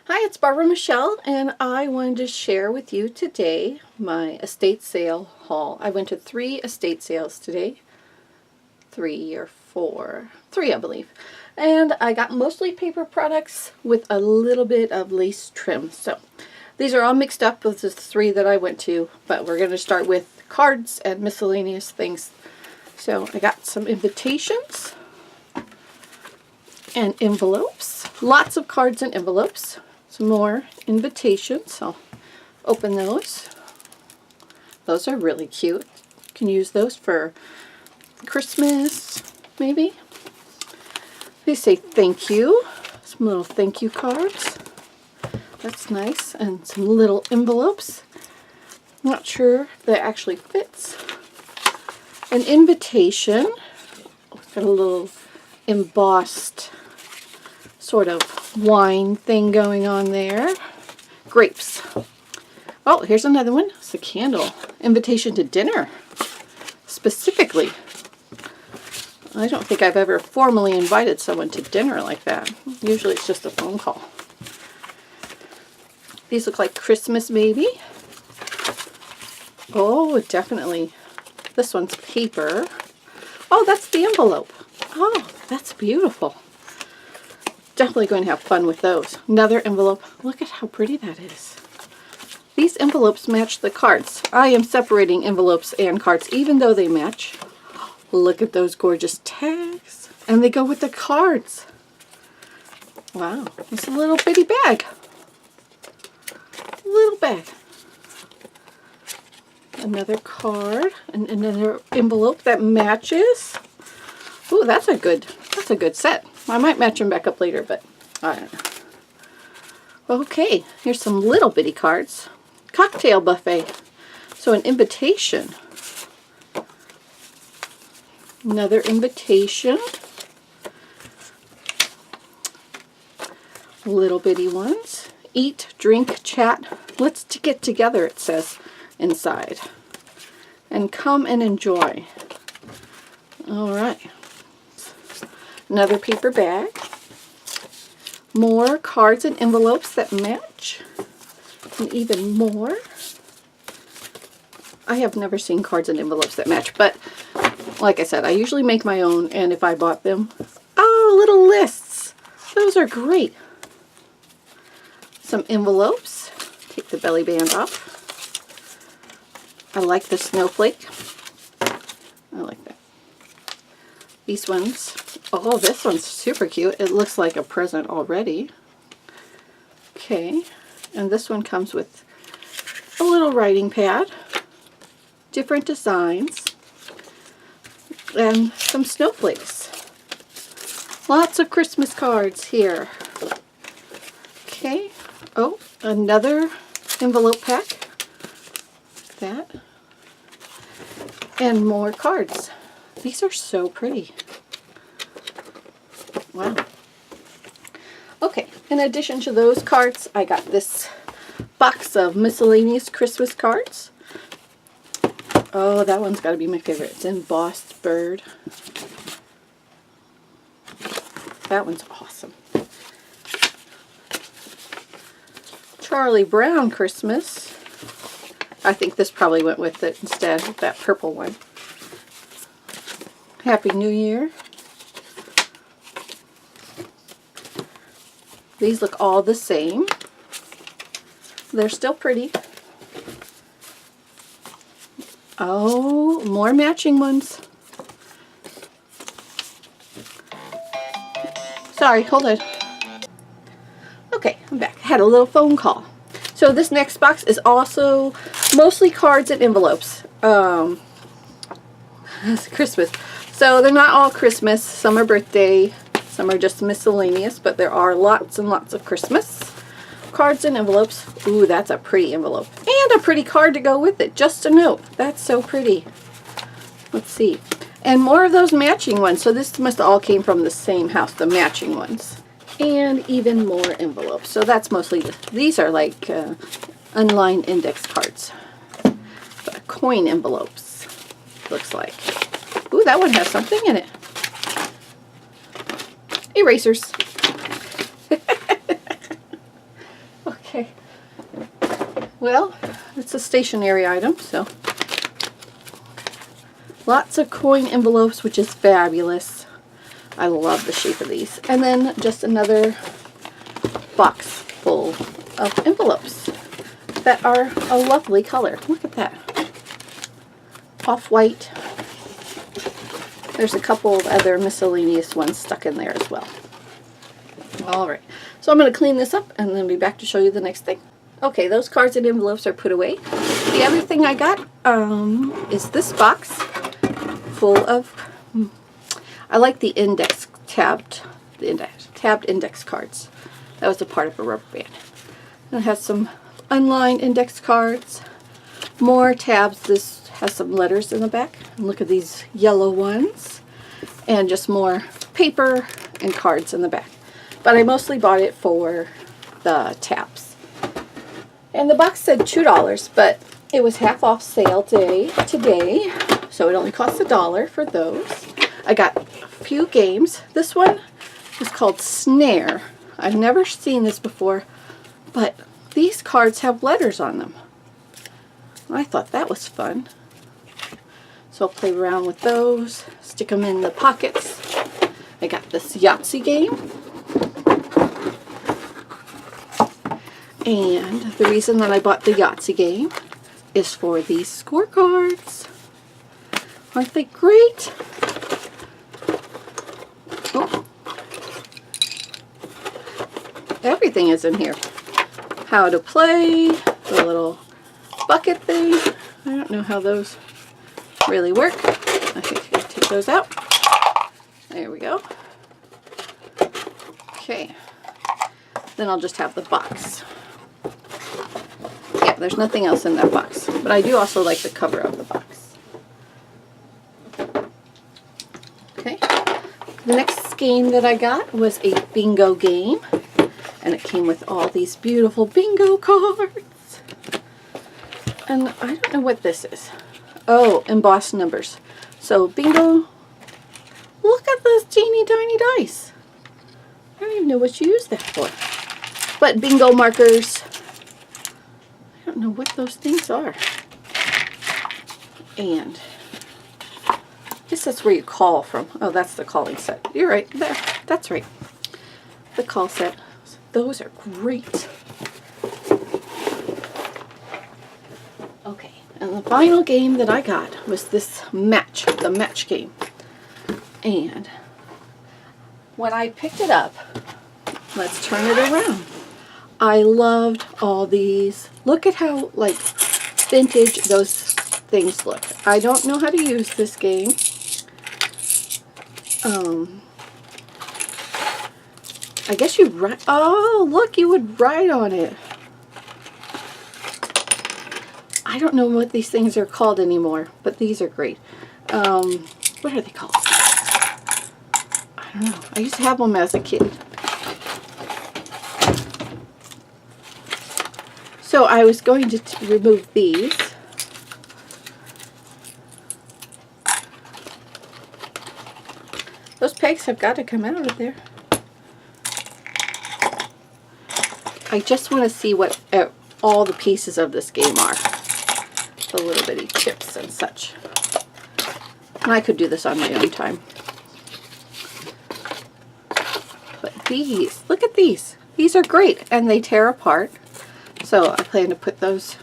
Hi, it's BarbaraMichelle, and I wanted to share with you today my estate sale haul. I went to 3 estate sales today. 3 or 4. 3, I believe. And I got mostly paper products with a little bit of lace trim. So these are all mixed up with the 3 that I went to, but we're going to start with cards and miscellaneous things. So I got some invitations and envelopes. Lots of cards and envelopes. Some more invitations. I'll open those. Those are really cute. You can use those for Christmas, maybe. They say thank you. Some little thank you cards. That's nice. And some little envelopes. Not sure if that actually fits. An invitation. It's got a little embossed sort of wine thing going on there. Grapes. Oh, here's another one. It's a candle. Invitation to dinner. Specifically. I don't think I've ever formally invited someone to dinner like that. Usually it's just a phone call. These look like Christmas, maybe. Oh, definitely. This one's paper. Oh, that's the envelope. Oh, that's beautiful. Definitely going to have fun with those. Another envelope. Look at how pretty that is. These envelopes match the cards. I am separating envelopes and cards even though they match. Look at those gorgeous tags. And they go with the cards. Wow. It's a little bitty bag. Little bag. Another card and another envelope that matches. Ooh, that's a good set. I might match them back up later, but I don't know. Okay, here's some little bitty cards. Cocktail buffet. So an invitation. Another invitation. Little bitty ones. Eat, drink, chat. Let's get together, it says inside. And come and enjoy. All right. Another paper bag. More cards and envelopes that match. And even more. I have never seen cards and envelopes that match, but like I said, I usually make my own, and if I bought them, oh, little lists. Those are great. Some envelopes. Take the belly band off. I like the snowflake. I like that. These ones. Oh, this one's super cute. It looks like a present already. Okay. And this one comes with a little writing pad. Different designs. And some snowflakes. Lots of Christmas cards here. Okay. Oh, another envelope pack. That. And more cards. These are so pretty. Wow. Okay, in addition to those cards, I got this box of miscellaneous Christmas cards. Oh, that one's got to be my favorite. It's embossed bird. That one's awesome. Charlie Brown Christmas. I think this probably went with it instead, that purple one. Happy New Year. These look all the same. They're still pretty. Oh, more matching ones. Sorry, hold on. Okay, I'm back. I had a little phone call. So this next box is also mostly cards and envelopes. It's Christmas. So they're not all Christmas. Some are birthday. Some are just miscellaneous, but there are lots and lots of Christmas cards and envelopes. Ooh, that's a pretty envelope. And a pretty card to go with it. Just a note. That's so pretty. Let's see. And more of those matching ones. So this must all came from the same house, the matching ones. And even more envelopes. So that's mostly, these are like unlined index cards. But coin envelopes, looks like. Ooh, that one has something in it. Erasers. Well, it's a stationary item, so lots of coin envelopes, which is fabulous. I love the shape of these. And then just another box full of envelopes that are a lovely color. Look at that. Off-white. There's a couple of other miscellaneous ones stuck in there as well. Alright, so I'm going to clean this up and then be back to show you the next thing. Okay, those cards and envelopes are put away. The other thing I got is this box full of, I like the tabbed index cards. That was a part of a rubber band. And it has some unlined index cards, more tabs. This has some letters in the back. And look at these yellow ones. And just more paper and cards in the back. But I mostly bought it for the tabs. And the box said $2, but it was half off sale day today, so it only cost $1 for those. I got a few games. This one is called Snare. I've never seen this before, but these cards have letters on them. I thought that was fun. So I'll play around with those, stick them in the pockets. I got this Yahtzee game. And the reason that I bought the Yahtzee game is for these scorecards. Aren't they great? Oh. Everything is in here. How to play, the little bucket thing. I don't know how those really work. I think I take those out. There we go. Okay. Then I'll just have the box. Yeah, there's nothing else in that box. But I do also like the cover of the box. Okay. The next game that I got was a bingo game. And it came with all these beautiful bingo cards. And I don't know what this is. Oh, embossed numbers. So bingo. Look at this teeny tiny dice. I don't even know what you use that for. But bingo markers. I don't know what those things are. And I guess that's where you call from. Oh, that's the calling set. You're right. There. That's right. The call set. Those are great. Okay. And the final game that I got was this match. The match game. And when I picked it up, let's turn it around. I loved all these. Look at how, like, vintage those things look. I don't know how to use this game. I guess you write. Oh, look, you would write on it. I don't know what these things are called anymore, but these are great. What are they called? I don't know. I used to have them as a kid. So I was going to remove these. Those pegs have got to come out of there. I just want to see what all the pieces of this game are. The little bitty chips and such. And I could do this on my own time. But these, look at these. These are great and they tear apart. So I plan to put those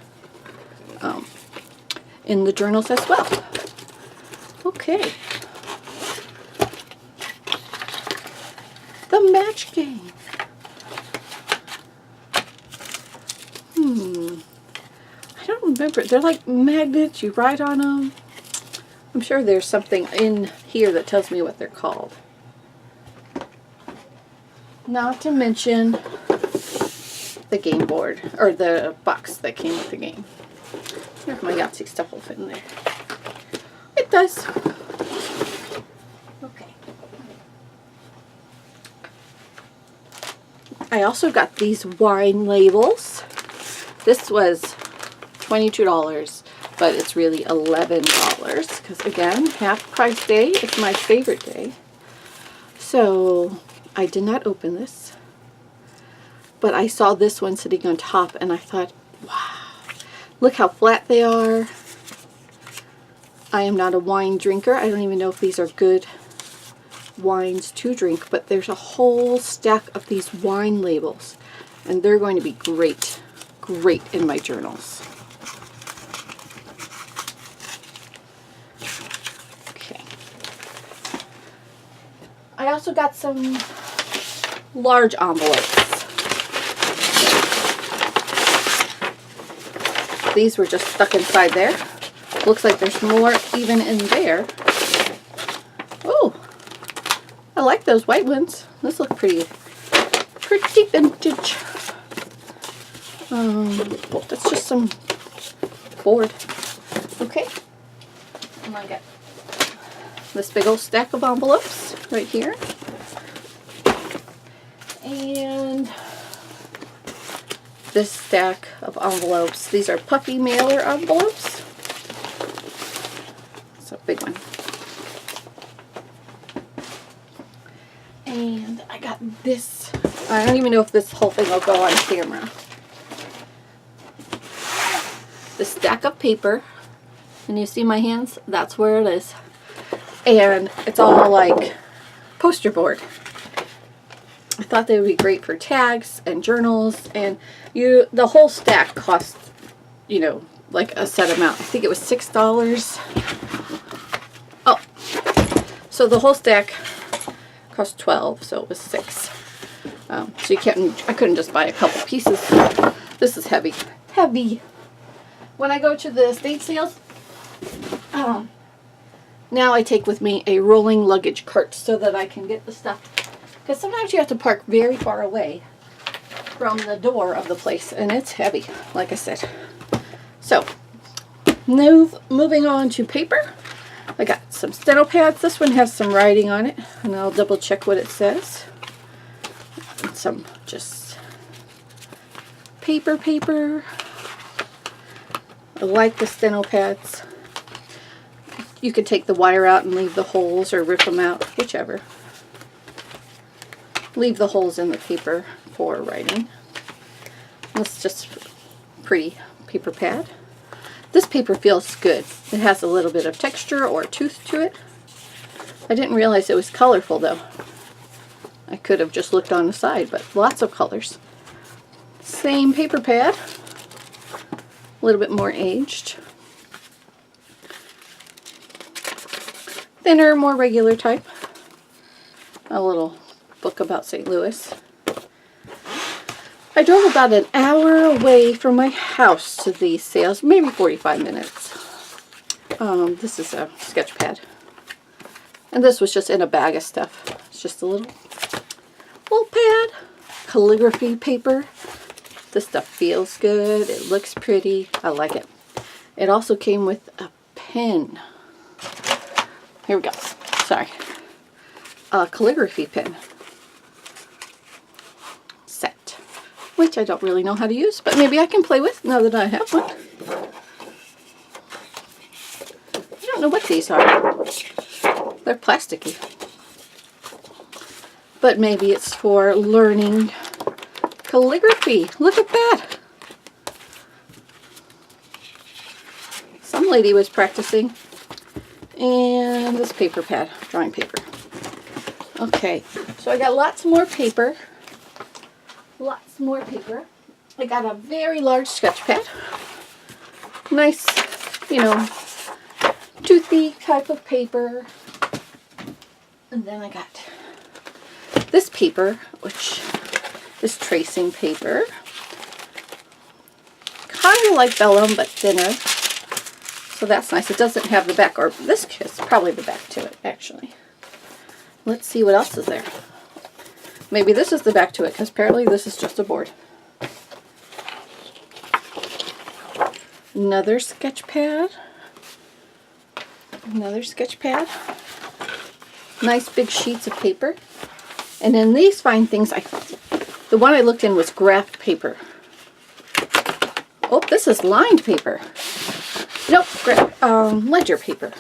in the journals as well. Okay. The match game. I don't remember. They're like magnets. You write on them. I'm sure there's something in here that tells me what they're called. Not to mention the game board, or the box that came with the game. Here's my Yahtzee stuff will fit in there. It does. Okay. I also got these wine labels. This was $22, but it's really $11 because, again, half price day. It's my favorite day. So I did not open this, but I saw this one sitting on top and I thought, wow, Look how flat they are. I am not a wine drinker. I don't even know if these are good wines to drink, but there's a whole stack of these wine labels, and they're going to be great, great in my journals. Okay. I also got some large envelopes. These were just stuck inside there. Looks like there's more even in there. Oh, I like those white ones. Those look pretty vintage. Well, that's just some board. Okay, and I got this big old stack of envelopes right here, and this stack of envelopes. These are puffy mailer envelopes. It's a big one. And I got this. I don't even know if this whole thing will go on camera. The stack of paper. And you see my hands? That's where it is. And it's all like poster board. I thought they would be great for tags and journals, and the whole stack cost, you know, like a set amount. I think it was $6. Oh, so the whole stack cost $12, so it was $6. So I couldn't just buy a couple pieces. This is heavy, heavy. When I go to the estate sales, now I take with me a rolling luggage cart so that I can get the stuff. Because sometimes you have to park very far away from the door of the place, and it's heavy, like I said. So, moving on to paper. I got some steno pads. This one has some writing on it, and I'll double check what it says. And some just paper. I like the steno pads. You can take the wire out and leave the holes, or rip them out, whichever. Leave the holes in the paper for writing. It's just pretty paper pad. This paper feels good. It has a little bit of texture or tooth to it. I didn't realize it was colorful though. I could have just looked on the side, but lots of colors. Same paper pad, a little bit more aged. Thinner, more regular type. A little book about St. Louis. I drove about an hour away from my house to these sales, maybe 45 minutes. This is a sketch pad. And this was just in a bag of stuff. It's just a little pad. Calligraphy paper. This stuff feels good. It looks pretty. I like it. It also came with a pen. Here we go. Sorry. A calligraphy pen set, which I don't really know how to use, but maybe I can play with now that I have one. I don't know what these are. They're plasticky. But maybe it's for learning calligraphy. Look at that. Some lady was practicing. And this paper pad, drawing paper. Okay, so I got lots more paper. Lots more paper. I got a very large sketch pad. Nice, you know, toothy type of paper. And then I got this paper, which is tracing paper. Kind of like vellum, but thinner. So that's nice. It doesn't have the back, or this is probably the back to it, actually. Let's see what else is there. Maybe this is the back to it, because apparently this is just a board. Another sketch pad. Another sketch pad. Nice big sheets of paper. And then these fine things, the one I looked in was graph paper. Oh, this is lined paper. Nope, ledger paper.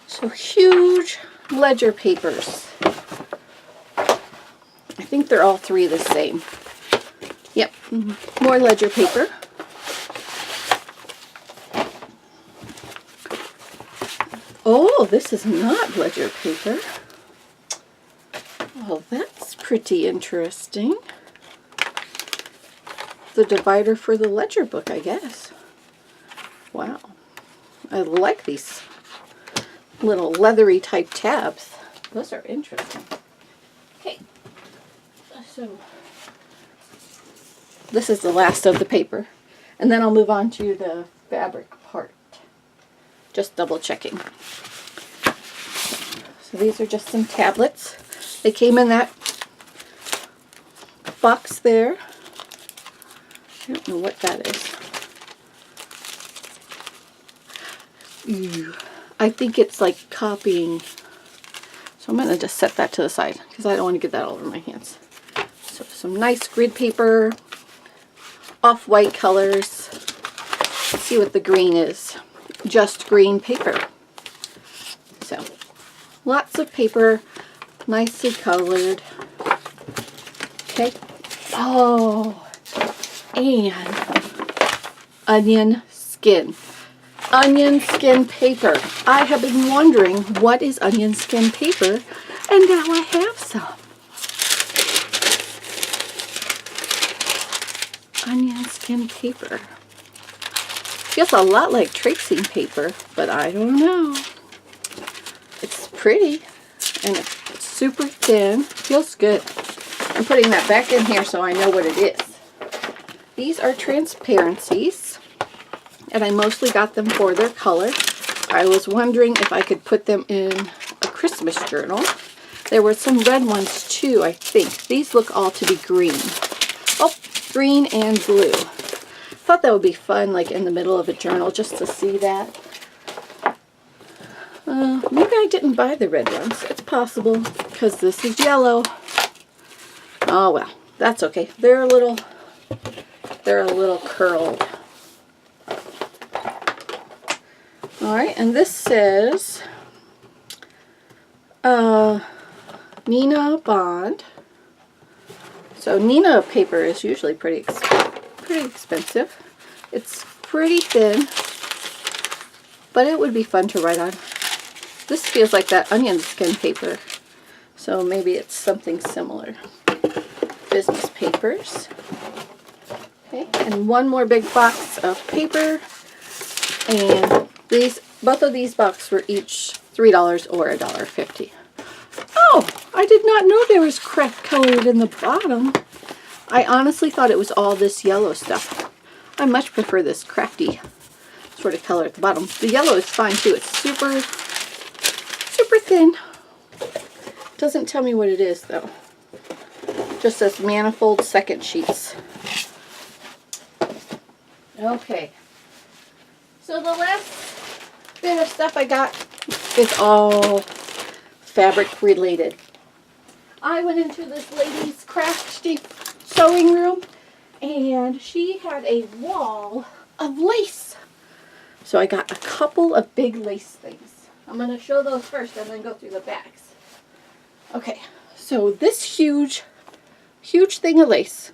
So huge ledger papers. I think they're all three the same. Yep, more ledger paper. Oh, this is not ledger paper. Well, that's pretty interesting. The divider for the ledger book, I guess. Wow. I like these little leathery type tabs. Those are interesting. Okay. So this is the last of the paper. And then I'll move on to the fabric part. Just double checking. So these are just some tablets. They came in that box there. I don't know what that is. Ew. I think it's like copying. So I'm going to just set that to the side because I don't want to get that all over my hands. So some nice grid paper, off-white colors. Let's see what the green is. Just green paper. So lots of paper, nicely colored. Okay. Oh, and onion skin. Onion skin paper. I have been wondering what is onion skin paper, and now I have some. Onion skin paper. Feels a lot like tracing paper, but I don't know. It's pretty, and it's super thin. Feels good. I'm putting that back in here so I know what it is. These are transparencies, and I mostly got them for their color. I was wondering if I could put them in a Christmas journal. There were some red ones too, I think. These look all to be green. Oh, green and blue. Thought that would be fun, like in the middle of a journal, just to see that. Maybe I didn't buy the red ones. It's possible, because this is yellow. Oh well, that's okay. They're a little curled. Alright, and this says Nina Bond. So Nina paper is usually pretty expensive. It's pretty thin, but it would be fun to write on. This feels like that onion skin paper, so maybe it's something similar. Business papers. Okay, and one more big box of paper, and both of these boxes were each $3 or $1.50. Oh, I did not know there was craft colored in the bottom. I honestly thought it was all this yellow stuff. I much prefer this crafty sort of color at the bottom. The yellow is fine too. It's super thin. Doesn't tell me what it is though. Just says manifold second sheets. Okay. So the last bit of stuff I got is all fabric related. I went into this lady's crafty sewing room and she had a wall of lace. So I got a couple of big lace things. I'm going to show those first and then go through the bags. Okay, so this huge thing of lace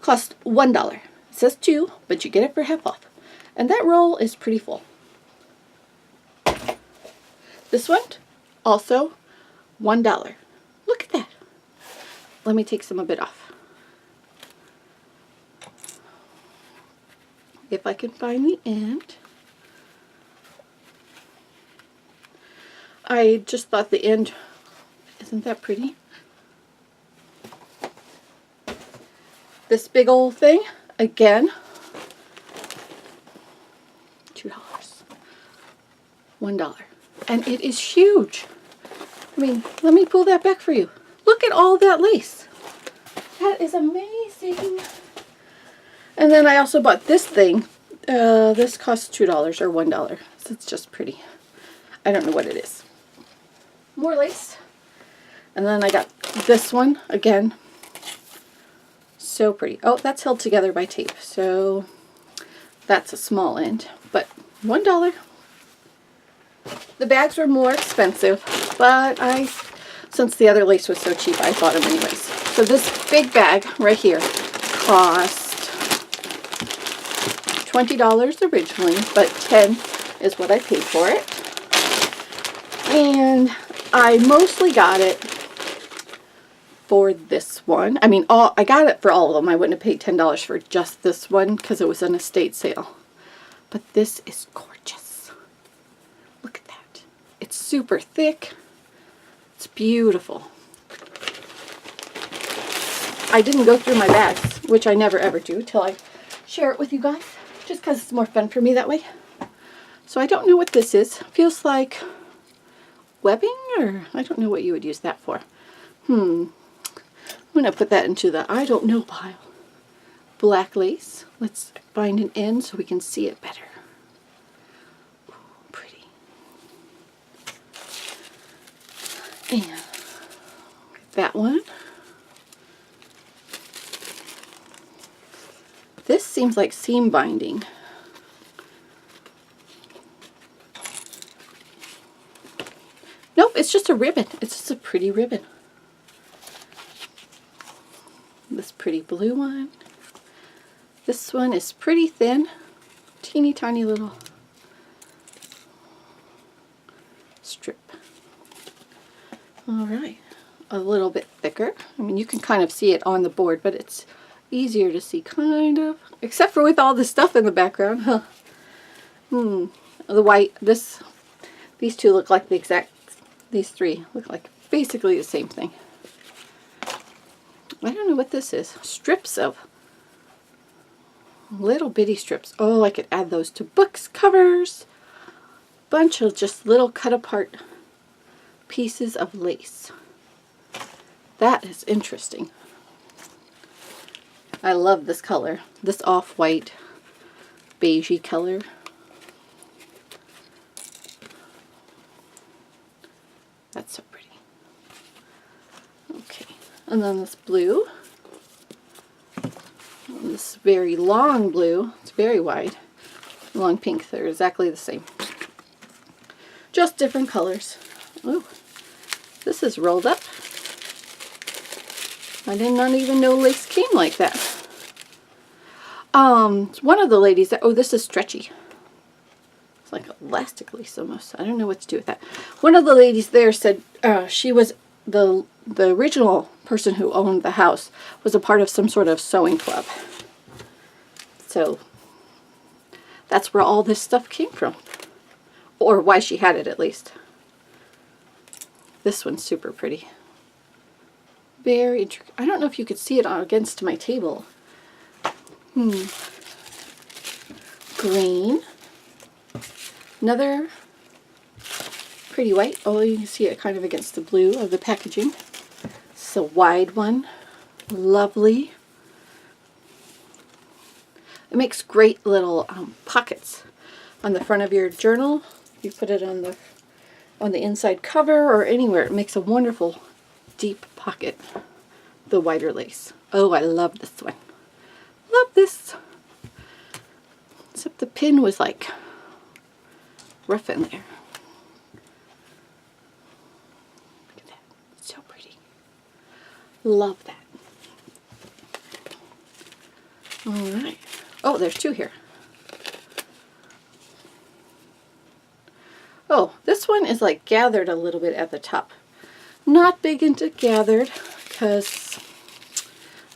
cost $1. It says $2, but you get it for half off. And that roll is pretty full. This one, also $1. Look at that. Let me take some of it off. If I can find the end. I just thought the end, isn't that pretty? This big old thing, again, $2. $1. And it is huge. I mean, let me pull that back for you. Look at all that lace. That is amazing. And then I also bought this thing. This costs $2 or $1. So it's just pretty. I don't know what it is. More lace. And then I got this one again. So pretty. Oh, that's held together by tape. So that's a small end. But $1. The bags were more expensive, but since the other lace was so cheap, I bought them anyways. So this big bag right here cost $20 originally, but $10 is what I paid for it. And I mostly got it for this one. I mean, I got it for all of them. I wouldn't have paid $10 for just this one because it was an estate sale. But this is gorgeous. Look at that. It's super thick. It's beautiful. I didn't go through my bags, which I never ever do till I share it with you guys, just because it's more fun for me that way. So I don't know what this is. Feels like webbing, or I don't know what you would use that for. I'm going to put that into the I don't know pile. Black lace. Let's find an end so we can see it better. Ooh, pretty. And that one. This seems like seam binding. Nope, it's just a ribbon. It's just a pretty ribbon. This pretty blue one. This one is pretty thin. Teeny tiny little strip. Alright. A little bit thicker. I mean, you can kind of see it on the board, but it's easier to see, kind of. Except for with all the stuff in the background. Huh. The white, these two look like the exact, these three look like basically the same thing. I don't know what this is. Strips of little bitty strips. Oh, I could add those to books covers. Bunch of just little cut apart pieces of lace. That is interesting. I love this color. This off-white beigey color. That's so pretty. Okay. And then this blue. And this very long blue. It's very wide. Long pink. They're exactly the same. Just different colors. Ooh. This is rolled up. I did not even know lace came like that. One of the ladies that, oh, this is stretchy. It's like elastic lace almost. I don't know what to do with that. One of the ladies there said she was the original person who owned the house was a part of some sort of sewing club. So that's where all this stuff came from. Or why she had it, at least. This one's super pretty. Very intricate. I don't know if you could see it against my table. Green. Another pretty white. Oh, you can see it kind of against the blue of the packaging. It's a wide one. Lovely. It makes great little pockets on the front of your journal. You put it on the inside cover or anywhere. It makes a wonderful deep pocket. The wider lace. Oh, I love this one. Love this. Except the pin was like rough in there. Look at that. It's so pretty. Love that. Alright. Oh, there's two here. Oh, this one is like gathered a little bit at the top. Not big into gathered because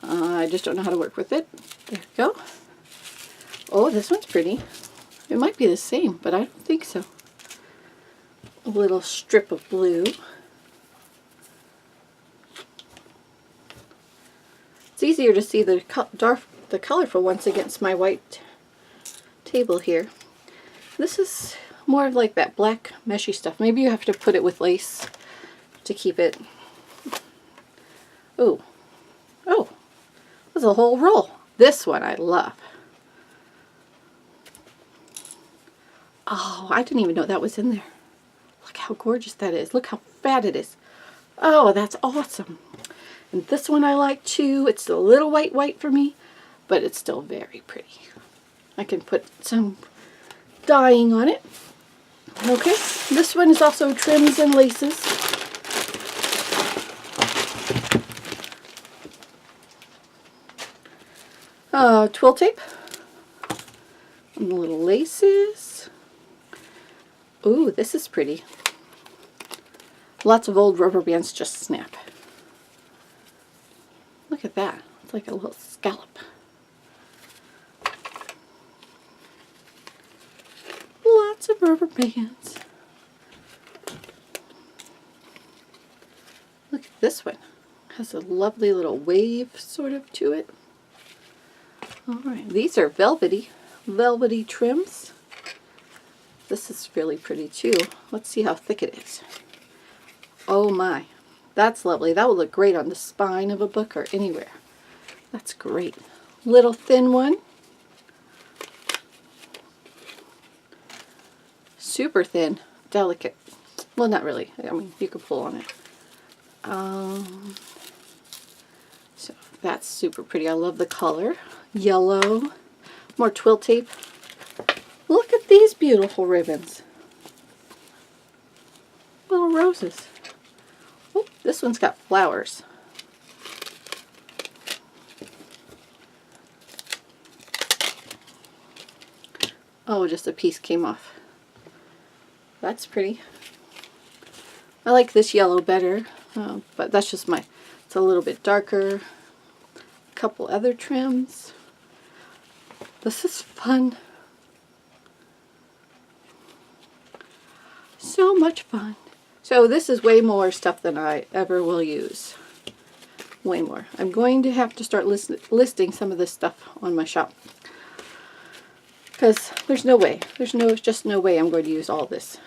I just don't know how to work with it. There we go. Oh, this one's pretty. It might be the same, but I don't think so. A little strip of blue. It's easier to see the colorful ones against my white table here. This is more of like that black meshy stuff. Maybe you have to put it with lace to keep it. Oh, oh, there's a whole roll. This one I love. Oh, I didn't even know that was in there. Look how gorgeous that is. Look how fat it is. Oh, that's awesome. And this one I like too. It's a little white for me, but it's still very pretty. I can put some dyeing on it. Okay, this one is also trims and laces. Twill tape. And the little laces. Ooh, this is pretty. Lots of old rubber bands just snap. Look at that. It's like a little scallop. Lots of rubber bands. Look at this one. Has a lovely little wave sort of to it. Alright, these are velvety trims. This is really pretty too. Let's see how thick it is. Oh my, that's lovely. That would look great on the spine of a book or anywhere. That's great. Little thin one. Super thin, delicate. Well, not really. I mean, you could pull on it. So that's super pretty. I love the color. Yellow. More twill tape. Look at these beautiful ribbons. Little roses. Oh, this one's got flowers. Oh, just a piece came off. That's pretty. I like this yellow better, but that's just it's a little bit darker. A couple other trims. This is fun. So much fun. So this is way more stuff than I ever will use. Way more. I'm going to have to start listing some of this stuff on my shop. Because there's no way. There's just no way I'm going to use all this.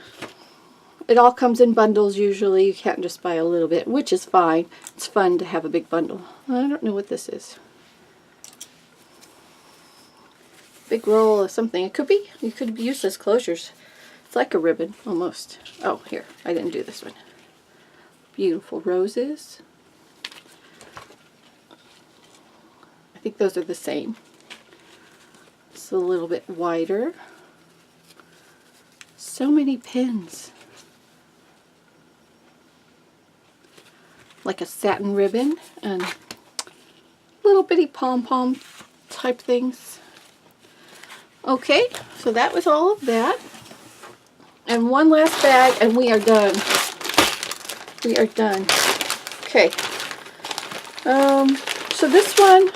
It all comes in bundles usually. You can't just buy a little bit, which is fine. It's fun to have a big bundle. I don't know what this is. Big roll of something. It could be. You could use as closures. It's like a ribbon, almost. Oh, here. I didn't do this one. Beautiful roses. I think those are the same. It's a little bit wider. So many pins. Like a satin ribbon and little bitty pom-pom type things. Okay, so that was all of that. And one last bag and we are done. We are done. Okay. So this one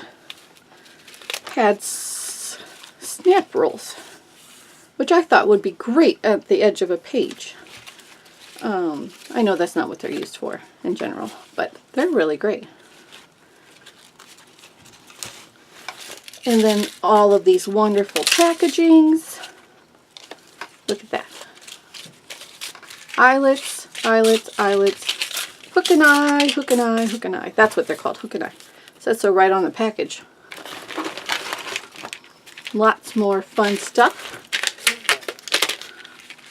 had snap rolls, which I thought would be great at the edge of a page. I know that's not what they're used for in general, but they're really great. And then all of these wonderful packagings. Look at that. Eyelets, eyelets, eyelets. Hook and eye, hook and eye, hook and eye. That's what they're called, hook and eye. Says so right on the package. Lots more fun stuff.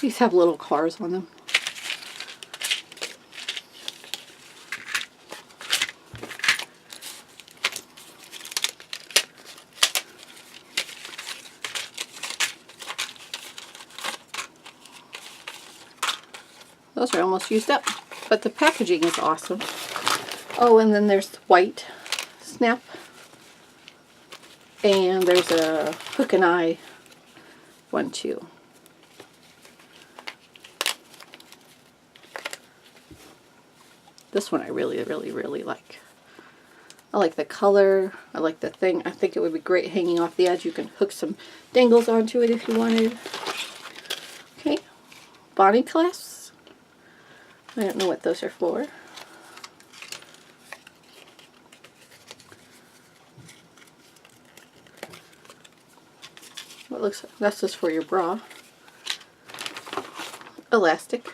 These have little cars on them. Those are almost used up, but the packaging is awesome. Oh, and then there's white snap. And there's a hook and eye one too. This one I really, really, really like. I like the color. I like the thing. I think it would be great hanging off the edge. You can hook some dangles onto it if you wanted. Okay. Bonnie clasps. I don't know what those are for. What looks like that's just for your bra. Elastic.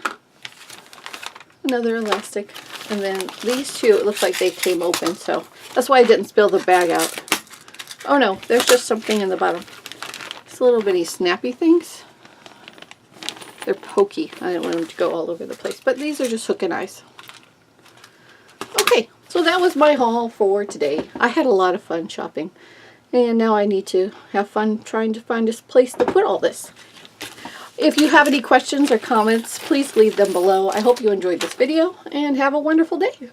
Another elastic. And then these two, it looks like they came open, so that's why I didn't spill the bag out. Oh no, there's just something in the bottom. It's little bitty snappy things. They're pokey. I don't want them to go all over the place. But these are just hook and eyes. Okay, so that was my haul for today. I had a lot of fun shopping. And now I need to have fun trying to find a place to put all this. If you have any questions or comments, please leave them below. I hope you enjoyed this video and have a wonderful day.